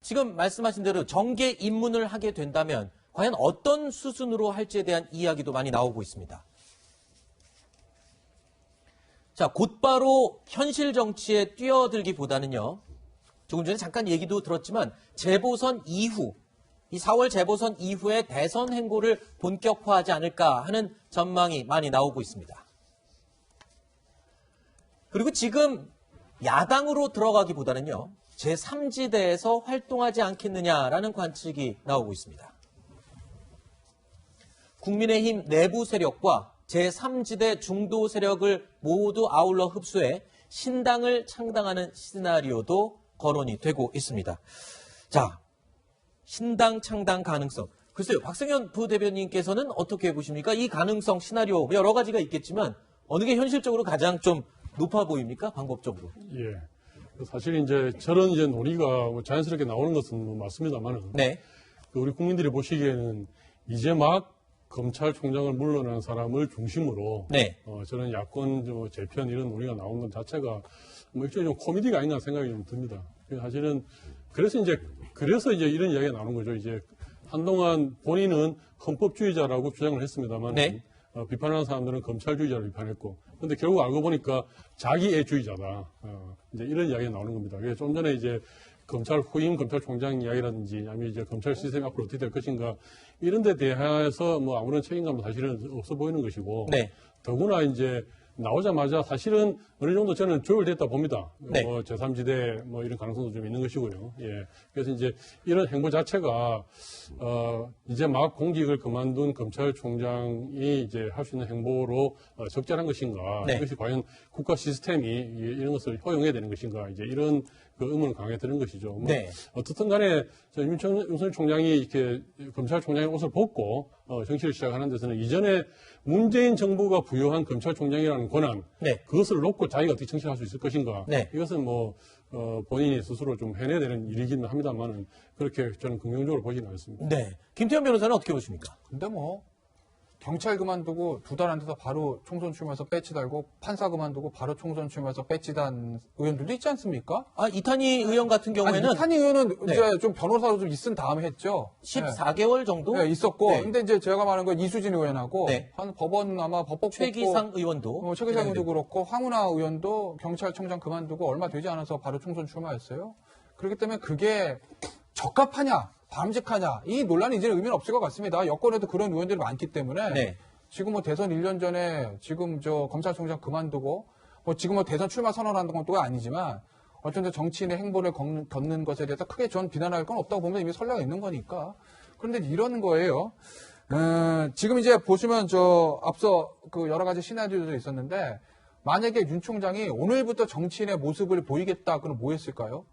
지금 말씀하신 대로 정계 입문을 하게 된다면 과연 어떤 수순으로 할지에 대한 이야기도 많이 나오고 있습니다. 자, 곧바로 현실 정치에 뛰어들기보다는요. 조금 전에 잠깐 얘기도 들었지만 재보선 이후, 이 4월 재보선 이후에 대선 행보를 본격화하지 않을까 하는 전망이 많이 나오고 있습니다. 그리고 지금 야당으로 들어가기보다는요. 제3지대에서 활동하지 않겠느냐라는 관측이 나오고 있습니다. 국민의힘 내부 세력과 제3지대 중도 세력을 모두 아울러 흡수해 신당을 창당하는 시나리오도 거론이 되고 있습니다. 자, 신당 창당 가능성. 글쎄요, 박성현 부대변인께서는 어떻게 보십니까? 이 가능성 시나리오 여러 가지가 있겠지만 어느 게 현실적으로 가장 좀 높아 보입니까? 방법적으로. 예. 사실 이제 저런 이제 논의가 자연스럽게 나오는 것은 맞습니다만은. 네. 우리 국민들이 보시기에는 이제 막 검찰총장을 물러난 사람을 중심으로. 네. 저는 야권 재편 이런 논의가 나오는 것 자체가 일종의 좀 코미디가 아닌가 생각이 좀 듭니다. 사실은 그래서 이제 이런 이야기가 나오는 거죠. 이제 한동안 본인은 헌법주의자라고 주장을 했습니다만. 네. 비판하는 사람들은 검찰주의자를 비판했고, 근데 결국 알고 보니까 자기애주의자다. 이제 이런 이야기가 나오는 겁니다. 그래서 좀 전에 이제 후임 검찰총장 이야기라든지, 아니면 이제 검찰 시스템이 앞으로 어떻게 될 것인가, 이런 데 대해서 아무런 책임감도 사실은 없어 보이는 것이고, 네. 더구나 이제 나오자마자 사실은 어느 정도 저는 조율됐다 봅니다. 네. 제3지대 이런 가능성도 좀 있는 것이고요. 예. 그래서 이제 이런 행보 자체가, 이제 막 공직을 그만둔 검찰총장이 이제 할 수 있는 행보로 적절한 것인가. 네. 이것이 과연 국가 시스템이 이런 것을 허용해야 되는 것인가. 이제 이런 의문을 강하게 드는 것이죠. 네. 어떻든 간에 윤석열 총장이 이렇게 검찰총장의 옷을 벗고 정치를 시작하는 데서는 이전에 문재인 정부가 부여한 검찰총장이라는 권한, 네. 그것을 놓고 자기가 어떻게 정치할 수 있을 것인가. 네. 이것은 본인이 스스로 좀 해내야 되는 일이기는 합니다만은 그렇게 저는 긍정적으로 보지는 않습니다. 네. 김태현 변호사는 어떻게 보십니까? 근데 경찰 그만두고 2달 안 돼서 바로 총선 출마해서 배지 달고 판사 그만두고 바로 총선 출마해서 배지 단 의원들도 있지 않습니까? 이탄희 의원 같은 경우에는 이탄희 의원은 네. 이제 좀 변호사로 좀 있은 다음에 했죠. 14개월 정도? 네, 있었고. 네. 근데 이제 제가 말하는 건 이수진 의원하고 네. 한 법원 아마 법법 최기상 의원도 최기상 의원도 그렇고 황운하 의원도 경찰청장 그만두고 얼마 되지 않아서 바로 총선 출마했어요. 그렇기 때문에 그게 적합하냐 바람직하냐 이 논란이 이제는 의미는 없을 것 같습니다. 여권에도 그런 의원들이 많기 때문에 네. 지금 대선 1년 전에 지금 검찰총장 그만두고 지금 대선 출마 선언하는 건 또 아니지만 어쨌든 정치인의 행보를 걷는 것에 대해서 크게 전 비난할 건 없다고 보면 이미 선례가 있는 거니까. 그런데 이런 거예요. 지금 이제 보시면 앞서 여러 가지 시나리오들이 있었는데 만약에 윤 총장이 오늘부터 정치인의 모습을 보이겠다 그럼 뭐 했을까요?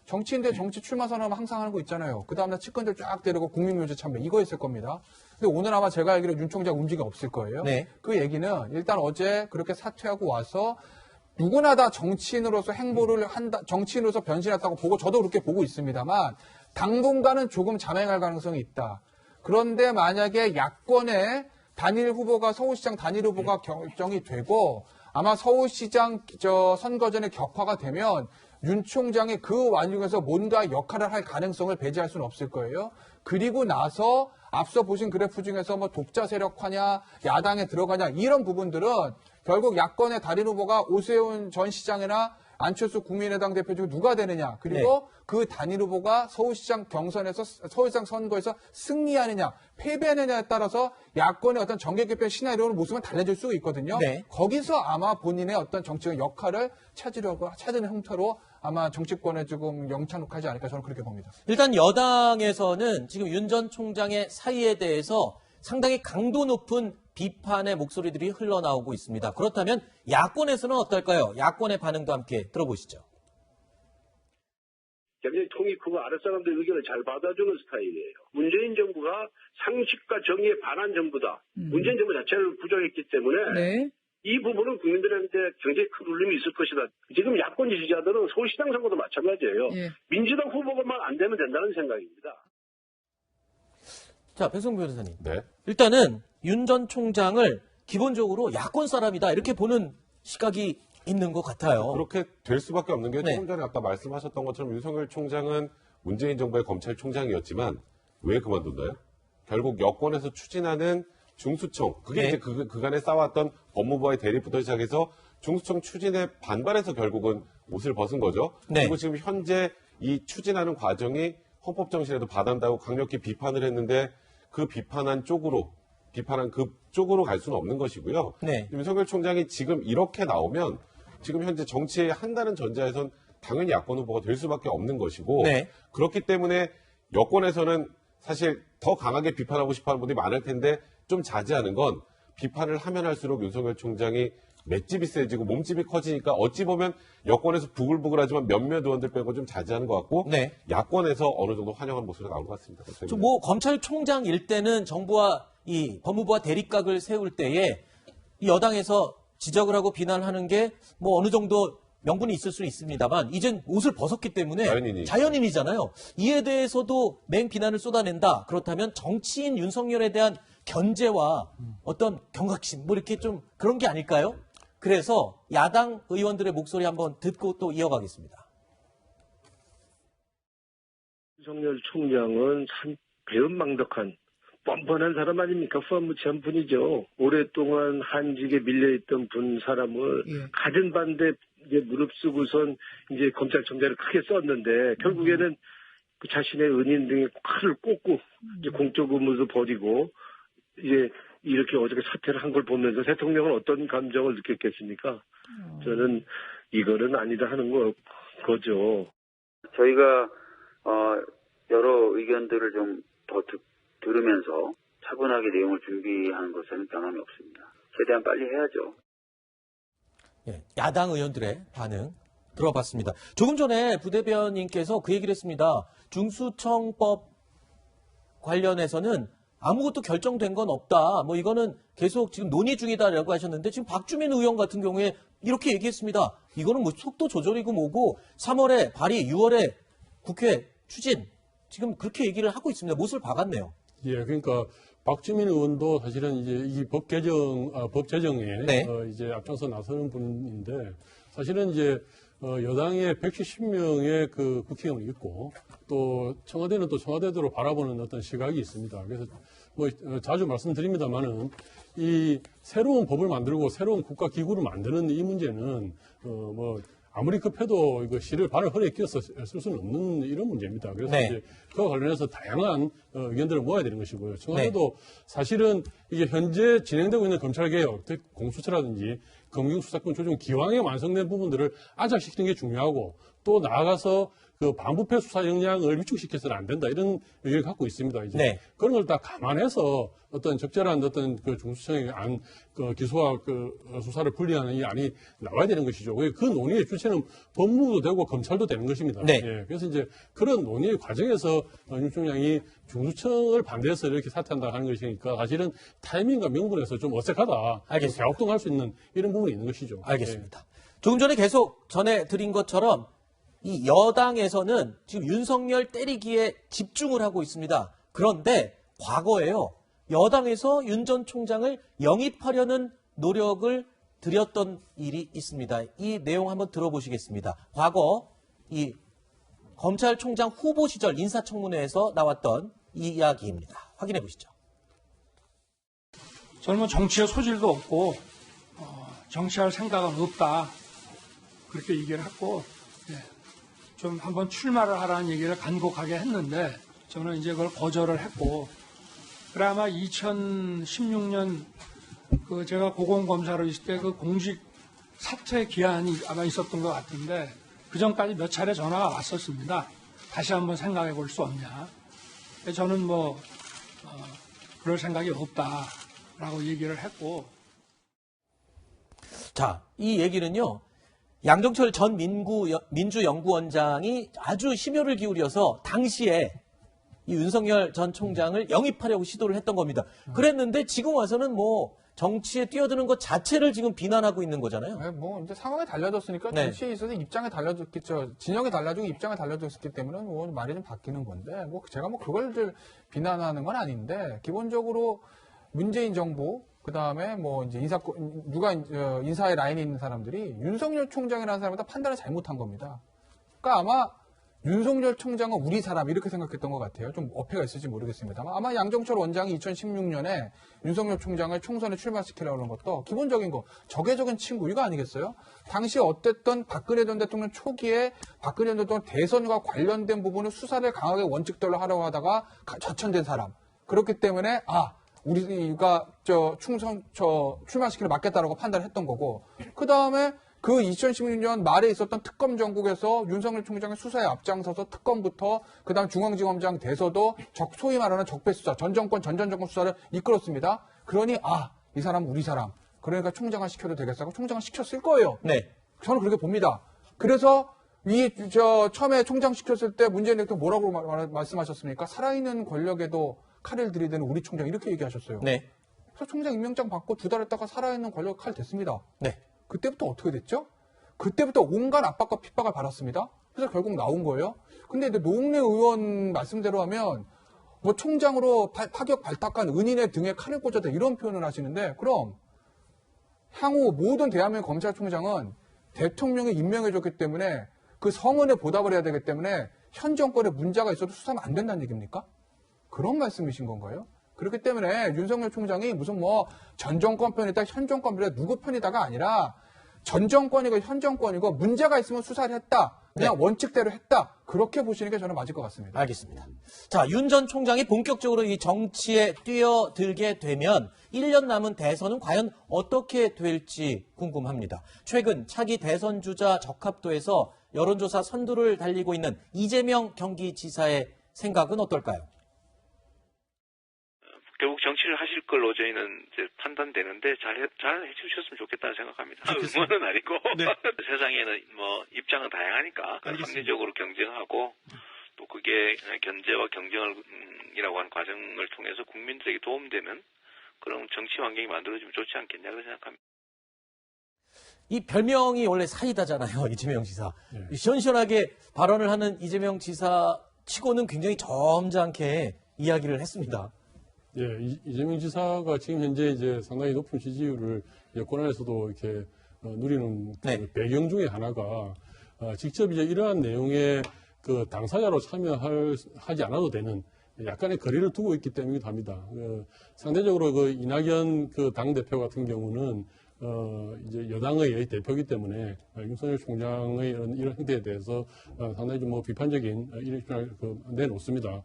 정치인들 정치 출마 선언을 항상 하는 거 있잖아요. 그 다음날 측근들 쫙 데리고 국민묘지 참배 이거 했을 겁니다. 근데 오늘 아마 제가 알기로 윤 총장 움직임 없을 거예요. 네. 그 얘기는 일단 어제 그렇게 사퇴하고 와서 누구나 다 정치인으로서 행보를 한다, 정치인으로서 변신했다고 보고 저도 그렇게 보고 있습니다만 당분간은 조금 잠행할 가능성이 있다. 그런데 만약에 야권의 단일 후보가 서울시장 단일 후보가 결정이 되고 아마 서울시장 선거전에 격화가 되면 윤 총장이 그 와중에서 뭔가 역할을 할 가능성을 배제할 수는 없을 거예요. 그리고 나서 앞서 보신 그래프 중에서 독자 세력화냐, 야당에 들어가냐 이런 부분들은 결국 야권의 단일 후보가 오세훈 전 시장이나 안철수 국민의당 대표 중 누가 되느냐, 그리고 네. 그 단일 후보가 서울시장 경선에서 서울시장 선거에서 승리하느냐, 패배하느냐에 따라서 야권의 어떤 정계 개편 시나리오의 모습은 달라질 수가 있거든요. 네. 거기서 아마 본인의 어떤 정치적 역할을 찾는 형태로 아마 정치권에 조금 영창록하지 않을까 저는 그렇게 봅니다. 일단 여당에서는 지금 윤 전 총장의 사의에 대해서 상당히 강도 높은 비판의 목소리들이 흘러나오고 있습니다. 그렇다면 야권에서는 어떨까요? 야권의 반응도 함께 들어보시죠. 굉장히 통이 크고 아랫사람들의 의견을 잘 받아주는 스타일이에요. 문재인 정부가 상식과 정의에 반한 정부다. 문재인 정부 자체를 부정했기 때문에 네. 이 부분은 국민들한테 굉장히 큰 울림이 있을 것이다. 지금 야권 지지자들은 서울시장 선거도 마찬가지예요. 예. 민주당 후보가만 안 되면 된다는 생각입니다. 자, 백승 변호사님. 네. 일단은 윤 전 총장을 기본적으로 야권 사람이다 이렇게 보는 시각이 있는 것 같아요. 그렇게 될 수밖에 없는 게 네. 조금 전에 아까 말씀하셨던 것처럼 윤석열 총장은 문재인 정부의 검찰총장이었지만 왜 그만뒀나요? 결국 여권에서 추진하는 중수청, 그게 네. 이제 그간에 쌓아왔던 법무부와의 대립부터 시작해서 중수청 추진에 반발해서 결국은 옷을 벗은 거죠. 네. 그리고 지금 현재 이 추진하는 과정이 헌법정신에도 반한다고 강력히 비판을 했는데 그 비판한 그 쪽으로 갈 수는 없는 것이고요. 네. 윤석열 총장이 지금 이렇게 나오면 지금 현재 정치에 한다는 전제에선 당연히 야권 후보가 될 수밖에 없는 것이고 네. 그렇기 때문에 여권에서는 사실 더 강하게 비판하고 싶어하는 분들이 많을 텐데 좀 자제하는 건 비판을 하면 할수록 윤석열 총장이 맷집이 세지고 몸집이 커지니까 어찌 보면 여권에서 부글부글하지만 몇몇 의원들 빼고 좀 자제하는 것 같고 네. 야권에서 어느 정도 환영하는 모습이 나올 것 같습니다. 뭐 검찰총장일 때는 정부와 이 법무부와 대립각을 세울 때에 이 여당에서 지적을 하고 비난하는 게 뭐 어느 정도 명분이 있을 수는 있습니다만 이젠 옷을 벗었기 때문에 자연인이잖아요. 이에 대해서도 맹 비난을 쏟아낸다. 그렇다면 정치인 윤석열에 대한 견제와 어떤 경각심 뭐 이렇게 좀 그런 게 아닐까요? 그래서 야당 의원들의 목소리 한번 듣고 또 이어가겠습니다. 윤석열 총장은 참 배은망덕한 뻔뻔한 사람 아닙니까? 후한무치한 분이죠. 오랫동안 한직에 밀려있던 사람을 가든 반대 이제 무릅쓰고선 이제 검찰총장을 크게 썼는데 결국에는 그 자신의 은인 등에 칼을 꽂고 이제 공적 의무도 버리고 이제 이렇게 어저께 사퇴를 한 걸 보면서 대통령은 어떤 감정을 느꼈겠습니까? 저는 이거는 아니다 하는 거죠. 저희가 여러 의견들을 좀 더 들으면서 차분하게 내용을 준비하는 것에는 변함이 없습니다. 최대한 빨리 해야죠. 예, 야당 의원들의 반응 들어봤습니다. 조금 전에 부대변인께서 그 얘기를 했습니다. 중수청법 관련해서는 아무것도 결정된 건 없다. 뭐 이거는 계속 지금 논의 중이다라고 하셨는데 지금 박주민 의원 같은 경우에 이렇게 얘기했습니다. 이거는 뭐 속도 조절이고 뭐고 3월에 발의, 6월에 국회 추진 지금 그렇게 얘기를 하고 있습니다. 못을 박았네요. 예, 그러니까 박주민 의원도 사실은 이제 이 법 제정에 네. 이제 앞장서 나서는 분인데 사실은 이제 여당의 170명의 그 국회의원이 있고 또 청와대는 또 청와대대로 바라보는 어떤 시각이 있습니다. 그래서 뭐 자주 말씀드립니다만은 이 새로운 법을 만들고 새로운 국가 기구를 만드는 이 문제는 뭐 아무리 급해도 이거 실을 발을 허리에 끼워서 쓸 수는 없는 이런 문제입니다. 그래서 네. 이제 그와 관련해서 다양한 의견들을 모아야 되는 것이고요. 청와대도 사실은 이게 현재 진행되고 있는 검찰개혁, 공수처라든지 검경수사권 조정 기왕에 완성된 부분들을 안착시키는 게 중요하고 또 나아가서 그 반부패 수사 역량을 위축시켜서는 안 된다 이런 의견을 갖고 있습니다. 이제 네. 그런 걸 다 감안해서 어떤 적절한 어떤 그 중수청의 기소와 수사를 분리하는 이 안이 나와야 되는 것이죠. 그 논의의 주체는 법무부도 되고 검찰도 되는 것입니다. 네. 예, 그래서 이제 그런 논의의 과정에서 윤 총장이 중수청을 반대해서 이렇게 사퇴한다 하는 것이니까 사실은 타이밍과 명분에서 좀 어색하다. 알겠습니다. 갸우뚱할 수 있는 이런 부분이 있는 것이죠. 알겠습니다. 조금 전에 계속 전해드린 것처럼 이 여당에서는 지금 윤석열 때리기에 집중을 하고 있습니다. 그런데 과거에요. 여당에서 윤 전 총장을 영입하려는 노력을 들였던 일이 있습니다. 이 내용 한번 들어보시겠습니다. 과거 이 검찰총장 후보 시절 인사청문회에서 나왔던 이 이야기입니다. 확인해 보시죠. 저는 뭐 정치의 소질도 없고 정치할 생각은 없다 그렇게 얘기를 했고 좀 한번 출마를 하라는 얘기를 간곡하게 했는데 저는 이제 그걸 거절을 했고 그래 아마 2016년 그 제가 고공검사로 있을 때 그 공직 사퇴 기한이 아마 있었던 것 같은데 그 전까지 몇 차례 전화가 왔었습니다. 다시 한번 생각해 볼 수 없냐. 저는 뭐 그럴 생각이 없다라고 얘기를 했고. 자, 이 얘기는요. 양정철 전 민주연구원장이 아주 심혈을 기울여서 당시에 이 윤석열 전 총장을 영입하려고 시도를 했던 겁니다. 그랬는데 지금 와서는 뭐 정치에 뛰어드는 것 자체를 지금 비난하고 있는 거잖아요. 네, 뭐 이제 상황이 달라졌으니까 네. 정치에 있어서 입장이 달라졌겠죠. 진영이 달라지고 입장이 달라졌기 때문에 뭐 말이 좀 바뀌는 건데 뭐 제가 뭐 그걸 이제 비난하는 건 아닌데 기본적으로 문재인 정부 그다음에 뭐 이제 인사의 라인에 있는 사람들이 윤석열 총장이라는 사람보다 판단을 잘못한 겁니다. 그러니까 아마 윤석열 총장은 우리 사람 이렇게 생각했던 것 같아요. 좀 어폐가 있을지 모르겠습니다만 아마 양정철 원장이 2016년에 윤석열 총장을 총선에 출마시키려고 하는 것도 기본적인 거 적외적인 친구 이거 아니겠어요? 당시 어쨌든 박근혜 전 대통령 초기에 박근혜 전 대통령 대선과 관련된 부분을 수사를 강하게 원칙대로 하려고 하다가 좌천된 사람. 그렇기 때문에 우리가 출마시키려 맞겠다라고 판단했던 거고 그 다음에 그 2016년 말에 있었던 특검 전국에서 윤석열 총장의 수사에 앞장서서 특검부터 그다음 중앙지검장 돼서도 소위 말하는 적폐수사, 전 정권 수사를 이끌었습니다. 그러니 이 사람 우리 사람. 그러니까 총장을 시켜도 되겠다고 총장을 시켰을 거예요. 네. 저는 그렇게 봅니다. 그래서 처음에 총장 시켰을 때 문재인 대통령 뭐라고 말씀하셨습니까? 살아있는 권력에도 칼을 들이대는 우리 총장 이렇게 얘기하셨어요. 네. 그래서 총장 임명장 받고 2달 있다가 살아있는 권력 칼 됐습니다. 네. 그때부터 어떻게 됐죠? 그때부터 온갖 압박과 핍박을 받았습니다. 그래서 결국 나온 거예요. 근데 이제 노웅래 의원 말씀대로 하면 뭐 총장으로 파격 발탁한 은인의 등에 칼을 꽂았다 이런 표현을 하시는데 그럼 향후 모든 대한민국 검찰총장은 대통령이 임명해줬기 때문에 그 성은에 보답을 해야 되기 때문에 현 정권에 문제가 있어도 수사하면 안 된다는 얘기입니까? 그런 말씀이신 건가요? 그렇기 때문에 윤석열 총장이 무슨 전 정권 편이다, 현 정권 편이다, 누구 편이다가 아니라 전 정권이고 현 정권이고 문제가 있으면 수사를 했다. 그냥 원칙대로 했다. 그렇게 보시는 게 저는 맞을 것 같습니다. 알겠습니다. 자, 윤 전 총장이 본격적으로 이 정치에 뛰어들게 되면 1년 남은 대선은 과연 어떻게 될지 궁금합니다. 최근 차기 대선 주자 적합도에서 여론조사 선두를 달리고 있는 이재명 경기지사의 생각은 어떨까요? 결국 정치를 하실 걸로 저희는 이제 판단되는데 잘 해주셨으면 좋겠다는 생각합니다. 응원은 아니고 네. 세상에는 입장은 다양하니까 합리적으로 경쟁하고 또 그게 견제와 경쟁이라고 하는 과정을 통해서 국민들에게 도움되는 그런 정치 환경이 만들어지면 좋지 않겠냐 그렇게 생각합니다. 이 별명이 원래 사이다잖아요, 이재명 지사. 네. 시원시원하게 발언을 하는 이재명 지사 치고는 굉장히 점잖게 이야기를 했습니다. 예, 이재명 지사가 지금 현재 이제 상당히 높은 지지율을 여권 안에서도 이렇게 누리는 그 배경 중에 하나가 직접 이제 이러한 내용에 그 당사자로 참여하지 않아도 되는 약간의 거리를 두고 있기 때문이기도 합니다. 상대적으로 그 이낙연 그 당대표 같은 경우는 이제 여당의 대표이기 때문에 윤석열 총장의 이런 행태에 대해서 상당히 좀 비판적인 입장을 내놓습니다.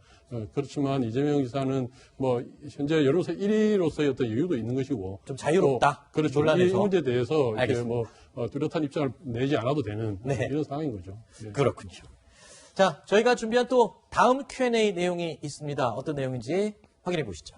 그렇지만 이재명 지사는 현재 여론조사 1위로서의 어떤 여유도 있는 것이고 좀 자유롭다. 그렇죠. 논란에서. 이 문제에 대해서 이렇게 알겠습니다. 뚜렷한 입장을 내지 않아도 되는 이런 상황인 거죠. 예. 그렇군요. 자, 저희가 준비한 또 다음 Q&A 내용이 있습니다. 어떤 내용인지 확인해 보시죠.